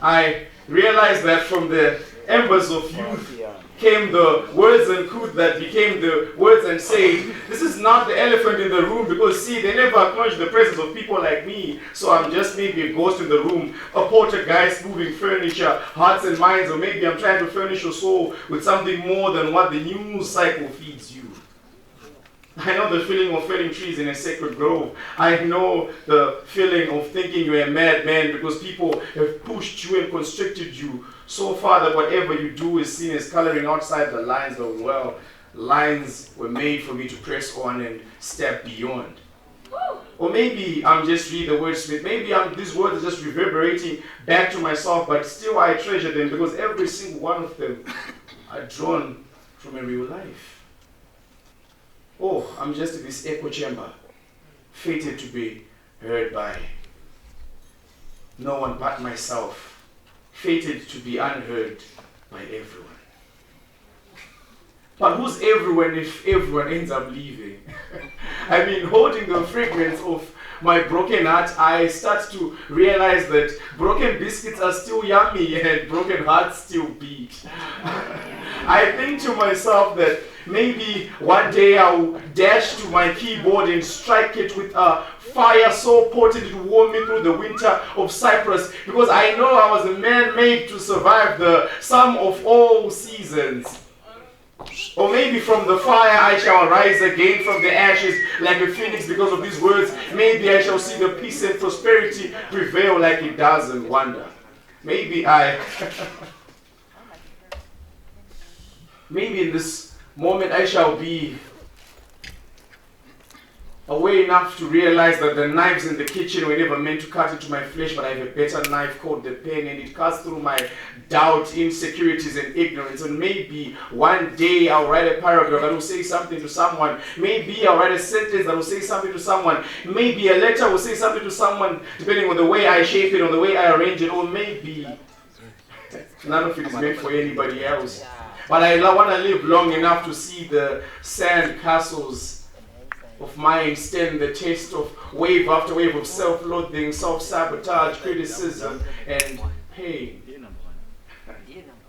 I realized that from the embers of youth came the words and truth that became the words and say, this is not the elephant in the room, because see, they never acknowledge the presence of people like me, so I'm just maybe a ghost in the room, a poltergeist moving furniture, hearts and minds, or maybe I'm trying to furnish your soul with something more than what the news cycle feeds you. I know the feeling of felling trees in a sacred grove. I know the feeling of thinking you're a madman because people have pushed you and constricted you so far that whatever you do is seen as coloring outside the lines of, well, lines were made for me to press on and step beyond. Or maybe I'm just reading the wordsmith. Maybe these words are just reverberating back to myself, but still I treasure them because every single one of them are drawn from a real life. Oh, I'm just in this echo chamber, fated to be heard by no one but myself, fated to be unheard by everyone. But who's everyone if everyone ends up leaving? I mean, holding the fragments of my broken heart, I start to realize that broken biscuits are still yummy and broken hearts still beat. I think to myself that maybe one day I'll dash to my keyboard and strike it with a fire so potent it will warm me through the winter of Cyprus, because I know I was a man made to survive the sum of all seasons. Or maybe from the fire I shall rise again from the ashes like a phoenix because of these words. Maybe I shall see the peace and prosperity prevail like it does in wonder. Maybe maybe in this moment I shall be aware enough to realize that the knives in the kitchen were never meant to cut into my flesh, but I have a better knife called the pen, and it cuts through my doubt, insecurities, and ignorance. And maybe one day I'll write a paragraph that will say something to someone. Maybe I'll write a sentence that will say something to someone. Maybe a letter will say something to someone, depending on the way I shape it, on the way I arrange it, or maybe none of it is meant for anybody else. But I want to live long enough to see the sand castles of mine stand the taste of wave after wave of self-loathing, self-sabotage, criticism, and pain.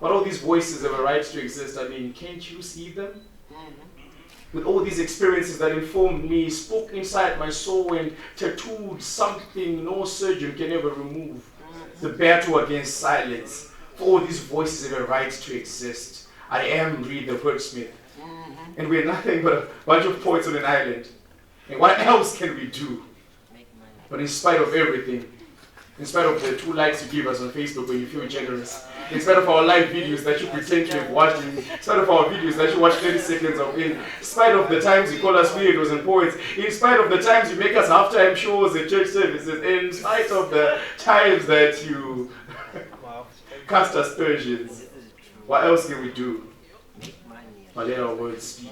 But all these voices have a right to exist. I mean, can't you see them? With all these experiences that informed me, spoke inside my soul and tattooed something no surgeon can ever remove. The battle against silence. For all these voices have a right to exist. I am Reed the wordsmith. And we're nothing but a bunch of poets on an island. And what else can we do? But in spite of everything, in spite of the 2 likes you give us on Facebook when you feel generous, in spite of our live videos that you pretend to have watched, in spite of our videos that you watch 30 seconds of, in spite of the times you call us weirdos and poets, in spite of the times you make us halftime shows at church services, in spite of the times that you cast aspersions, what else can we do? But let our words speak.